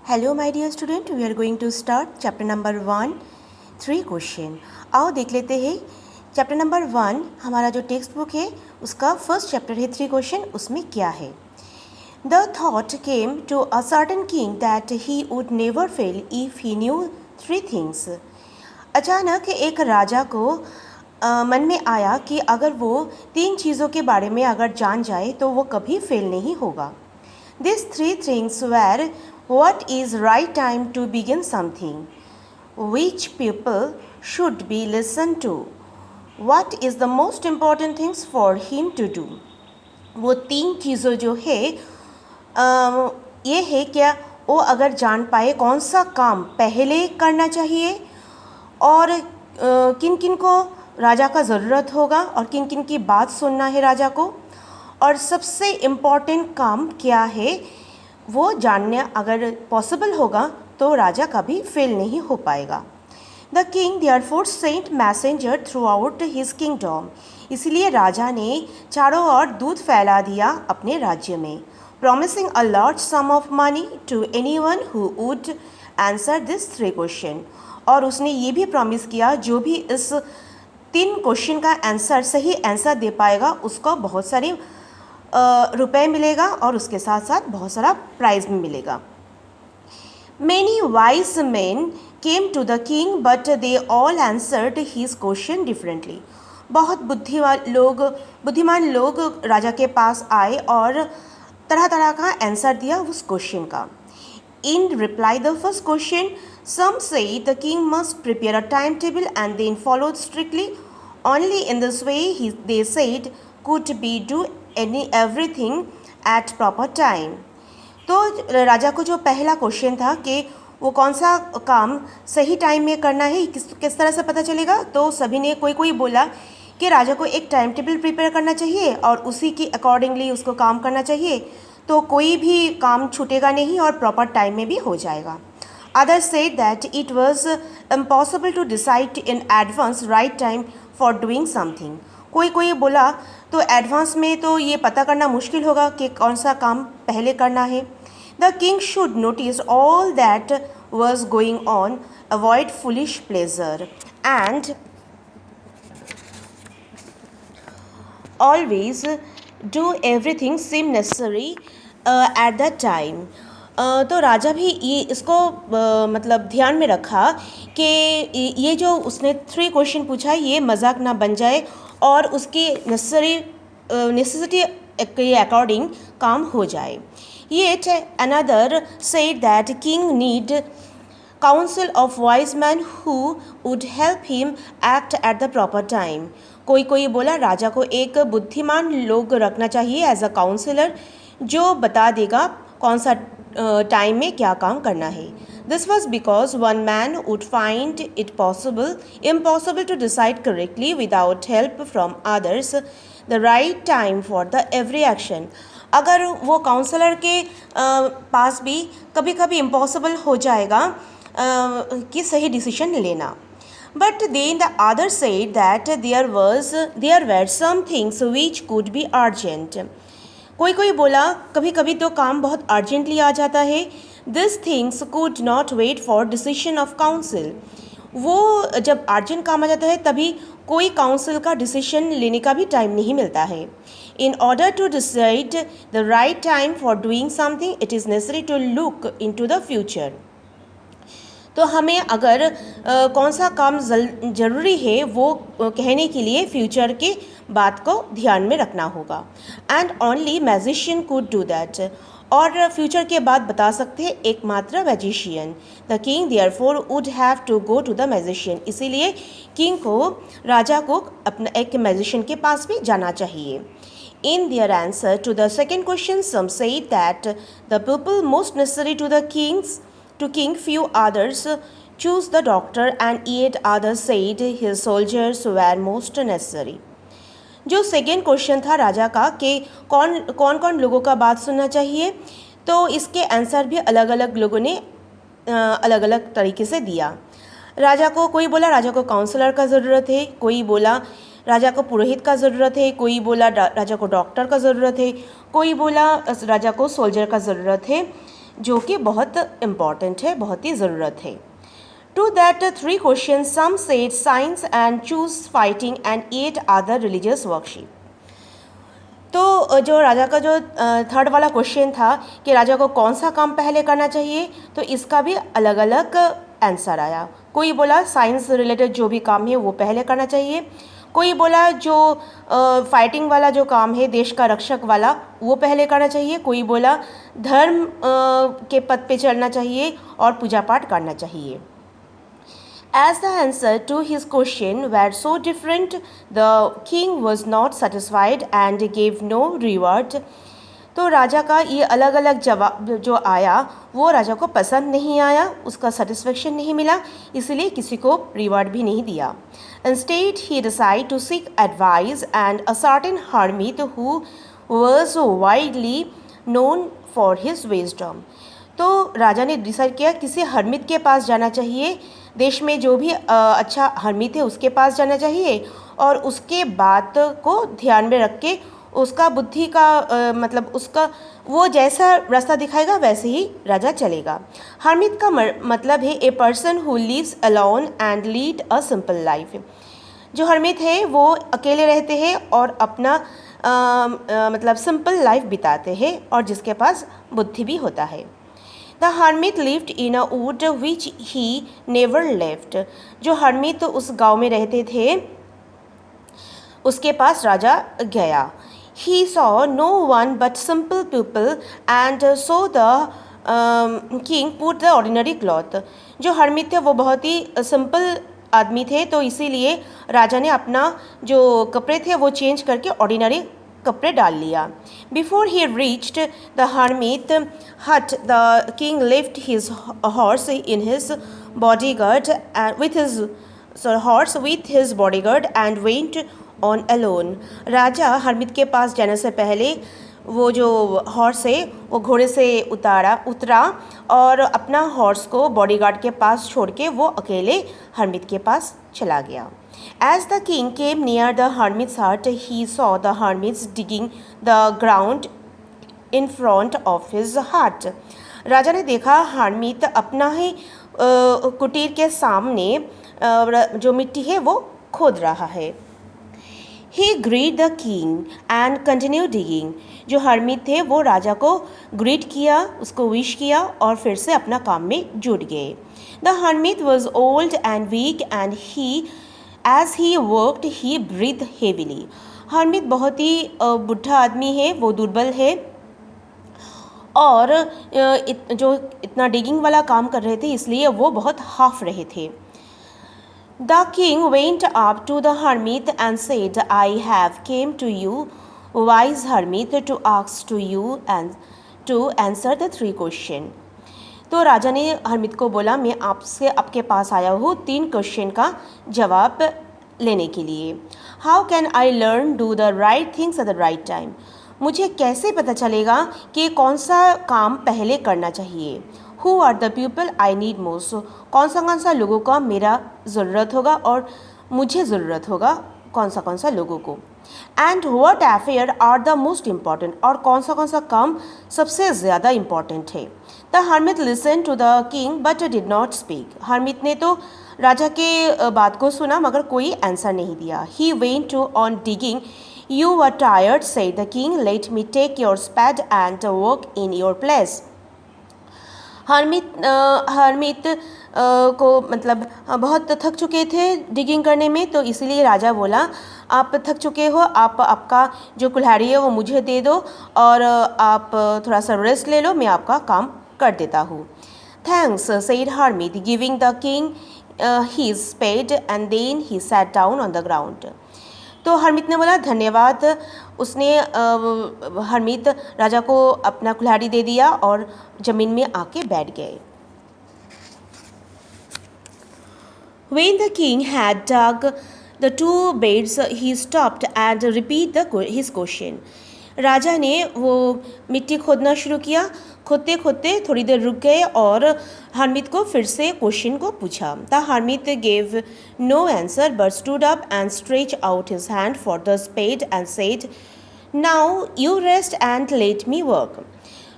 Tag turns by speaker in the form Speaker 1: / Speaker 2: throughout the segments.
Speaker 1: Hello my dear student, we are going to start chapter number 1, 3 question. आओ देख लेते हैं चैप्टर नंबर 1 हमारा जो टेक्स्ट बुक है उसका फर्स्ट चैप्टर है 3 क्वेश्चन उसमें क्या है. The thought came to a certain king that he would never fail if he knew 3 things. अचानक एक राजा को मन में आया कि अगर वो 3 चीज़ों के बारे में अगर जान जाए तो वो कभी फेल नहीं होगा. These 3 things were: what is right time to begin something, which people should be listened to, what is the most important things for him to do. वो 3 चीज़ों जो है ये है क्या वो अगर जान पाए कौन सा काम पहले करना चाहिए और किन किन को राजा का ज़रूरत होगा और किन किन की बात सुनना है राजा को, और सबसे इम्पॉर्टेंट काम क्या है वो जानने अगर पॉसिबल होगा तो राजा कभी फेल नहीं हो पाएगा. The king therefore sent messenger throughout his kingdom. इसलिए राजा ने चारों ओर दूत फैला दिया अपने राज्य में. Promising a large sum of money to anyone who would answer this 3 question. और उसने ये भी प्रॉमिस किया जो भी इस 3 क्वेश्चन का आंसर सही आंसर दे पाएगा उसको बहुत सारे रुपए मिलेगा और उसके साथ साथ बहुत सारा प्राइज़ भी मिलेगा. Many wise men came to the king but they all answered his question differently. बहुत बुद्धिमान लोग राजा के पास आए और तरह तरह का आंसर दिया उस क्वेश्चन का. In reply the first question, some say the king must prepare a timetable and then follow strictly. Only in this way they said could be do everything at proper time. तो राजा को जो पहला question था कि वो कौन सा काम सही टाइम में करना है किस तरह से पता चलेगा, तो सभी ने कोई बोला कि राजा को एक टाइम टेबल प्रिपेयर करना चाहिए और उसी की अकॉर्डिंगली उसको काम करना चाहिए तो कोई भी काम छूटेगा नहीं और प्रॉपर टाइम में भी हो जाएगा. Others said that it was impossible to decide in advance right time for doing something. कोई बोला तो एडवांस में तो ये पता करना मुश्किल होगा कि कौन सा काम पहले करना है. The king should notice all that was going on, avoid foolish pleasure and always do everything seem necessary at the time. तो राजा भी ये इसको मतलब ध्यान में रखा कि ये जो उसने 3 क्वेश्चन पूछा है ये मजाक ना बन जाए और उसकी नेसेसिटी के अकॉर्डिंग काम हो जाए. Yet another said that king need counsel of wise men who would help him act at the proper time. कोई बोला राजा को एक बुद्धिमान लोग रखना चाहिए एज अ काउंसलर जो बता देगा कौन सा टाइम में क्या काम करना है. This was because one man would find it impossible to decide correctly without help from others the right time for the every action. अगर वो काउंसलर के पास भी कभी कभी इम्पॉसिबल हो जाएगा कि सही डिसीजन लेना. But then the other said that there were some things which could be urgent. कोई बोला कभी कभी तो काम बहुत अर्जेंटली आ जाता है. This things could not wait for decision of council. वो जब अर्जेंट काम आ जाता है तभी कोई काउंसिल का डिसीजन लेने का भी टाइम नहीं मिलता है. In order to decide the right time for doing something it is necessary to look into the future. तो हमें अगर कौन सा काम ज़रूरी है वो कहने के लिए फ्यूचर की बात को ध्यान में रखना होगा. And only magician could do that. और फ्यूचर के बाद बता सकते हैं एकमात्र magician. The king therefore would have to go to the magician. इसीलिए किंग को राजा को अपना एक मैजिशियन के पास भी जाना चाहिए. In their answer to the second question, some say that the people most necessary to the king, few others choose the doctor, and yet others said his soldiers were most necessary. जो second question था राजा का कि कौन लोगों का बात सुनना चाहिए, तो इसके आंसर भी अलग अलग लोगों ने अलग अलग तरीके से दिया. राजा को कोई बोला राजा को काउंसलर का ज़रूरत है, कोई बोला राजा को पुरोहित का ज़रूरत है, कोई बोला राजा को डॉक्टर का ज़रूरत है, कोई बोला राजा को सोल्जर का ज़रूरत है. जो कि बहुत इम्पॉर्टेंट है, बहुत ही ज़रूरत है। To that three questions, some said science and choose fighting and 8 other religious worship. तो जो राजा का जो थर्ड वाला क्वेश्चन था कि राजा को कौन सा काम पहले करना चाहिए, तो इसका भी अलग अलग आंसर आया। कोई बोला साइंस रिलेटेड जो भी काम है वो पहले करना चाहिए, कोई बोला जो फाइटिंग वाला जो काम है देश का रक्षक वाला वो पहले करना चाहिए, कोई बोला धर्म के पथ पे चलना चाहिए और पूजा पाठ करना चाहिए। As the answer to his question were so different, the king was not satisfied and gave no reward. तो राजा का ये अलग अलग जवाब जो आया वो राजा को पसंद नहीं आया, उसका सेटिस्फेक्शन नहीं मिला, इसलिए किसी को रिवार्ड भी नहीं दिया। Instead, he decided to seek advice and a certain hermit who was widely known for his wisdom. तो राजा ने डिसाइड किया किसी हर्मित के पास जाना चाहिए, देश में जो भी अच्छा हर्मित है उसके पास जाना चाहिए और उसके बात को ध्यान में रख के उसका बुद्धि का मतलब उसका वो जैसा रास्ता दिखाएगा वैसे ही राजा चलेगा। हर्मित का मतलब है a person who lives alone and lead a simple life. जो हर्मित है वो अकेले रहते हैं और अपना मतलब सिंपल लाइफ बिताते हैं और जिसके पास बुद्धि भी होता है। The hermit lived in a wood which he never left. जो हर्मित उस गांव में रहते थे उसके पास राजा गया। He saw no one but simple people and so the king put the ordinary cloth. जो हर्मित थे वो बहुत ही सिंपल आदमी थे, तो इसीलिए राजा ने अपना जो कपड़े थे वो चेंज करके ऑर्डिनरी कपड़े डाल लिया। Before he reached the hermit hut the king lift his horse in his bodyguard with his bodyguard and went on alone. राजा हर्मित के पास जाने से पहले वो जो हॉर्स है वो घोड़े से उतरा और अपना हॉर्स को बॉडीगार्ड के पास छोड़ के वो अकेले हर्मित के पास चला गया। As the king came near the hermit's hut, he saw the hermits digging the ground in front of his hut. राजा ने देखा हर्मित अपना ही कुटीर के सामने जो मिट्टी है वो खोद रहा है। He greeted the king and continued digging. जो हर्मित थे वो राजा को ग्रीट किया, उसको विश किया और फिर से अपना काम में जुट गए। The hermit was old and weak and as he worked he breathed heavily. Harmeet बहुत ही बुढ़ा आदमी है, वो दुर्बल है और जो इतना डिगिंग वाला काम कर रहे थे इसलिए वो बहुत हाफ रहे थे। The king went up to the hermit and said, I have came to you, wise hermit, to ask to you and to answer the three question. तो राजा ने हर्मित को बोला मैं आपसे आपके पास आया हूँ 3 क्वेश्चन का जवाब लेने के लिए। How can I learn do the right things at the right time. मुझे कैसे पता चलेगा कि कौन सा काम पहले करना चाहिए। Who are the people I need most, कौन सा लोगों का मेरा ज़रूरत होगा और मुझे ज़रूरत होगा कौन सा लोगों को। And what affair are the most important, और कौन सा काम सबसे ज़्यादा इम्पॉर्टेंट है। The hermit listen to the king but did not speak. Hermit ने तो राजा के बात को सुना मगर कोई आंसर नहीं दिया। He went to on digging. You are tired said the king, let me take your spade and work in your place. Hermit को मतलब बहुत थक चुके थे डिगिंग करने में, तो इसीलिए राजा बोला आप थक चुके हो, आप आपका जो कुल्हाड़ी है वो मुझे दे दो और आप थोड़ा सा रेस्ट ले लो, मैं आपका काम कर देता हूँ। Thanks said hermit giving the king his spade and then he sat down on the ground. तो हर्मित ने बोला धन्यवाद, उसने हर्मित राजा को अपना कुल्हाड़ी दे दिया और ज़मीन में आके बैठ गए। When the king had dug the 2 beds, he stopped and repeated his question. राजा ने वो मिट्टी खोदना शुरू किया, खोदते खोदते थोड़ी देर रुक गए और हर्मित को फिर से क्वेश्चन को पूछा। The hermit gave no answer but stood up and stretched out his hand for the spade and said, now you rest and let me work.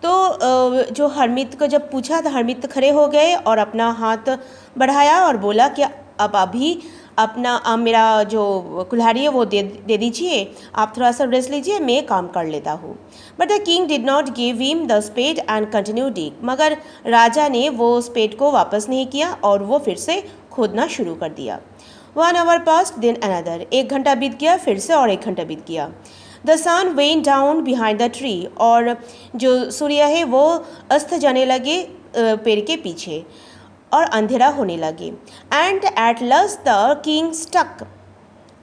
Speaker 1: तो जो हरमित को जब पूछा तो हरमित खड़े हो गए और अपना हाथ बढ़ाया और बोला कि अब अभी अपना मेरा जो कुल्हाड़ी है वो दे दीजिए, आप थोड़ा सा रेस्ट लीजिए, मैं काम कर लेता हूँ। But the king did not give him the spade and continue dig, मगर राजा ने वो स्पेड को वापस नहीं किया और वो फिर से खोदना शुरू कर दिया। 1 hour passed, then another, 1 घंटा बीत गया, फिर से और 1 घंटा बीत गया। The sun went down behind the tree, और जो सूर्य है वो अस्त जाने लगे पेड़ के पीछे और अंधेरा होने लगे। And at last the king stuck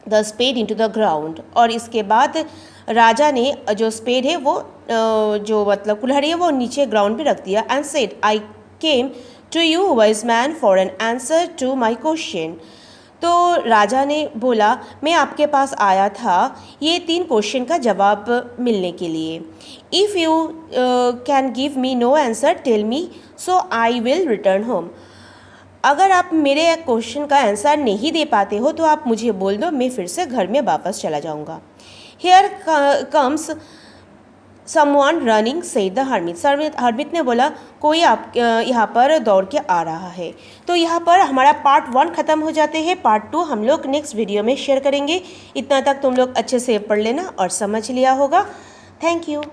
Speaker 1: the spade into the ground, और इसके बाद राजा ने जो स्पेड है वो जो मतलब कुल्हाड़ी है वो नीचे ग्राउंड पे रख दिया। And said I came to you wise man for an answer to my question. तो राजा ने बोला मैं आपके पास आया था ये 3 क्वेश्चन का जवाब मिलने के लिए। If you can give me no answer tell me so I will return home. अगर आप मेरे क्वेश्चन का आंसर नहीं दे पाते हो तो आप मुझे बोल दो, मैं फिर से घर में वापस चला जाऊंगा। Here comes someone running said the Harmeet. Harmeet ने बोला कोई आप यहाँ पर दौड़ के आ रहा है। तो यहाँ पर हमारा पार्ट 1 ख़त्म हो जाते हैं। पार्ट 2 हम लोग नेक्स्ट वीडियो में शेयर करेंगे। इतना तक तुम लोग अच्छे से पढ़ लेना और समझ लिया होगा। Thank you.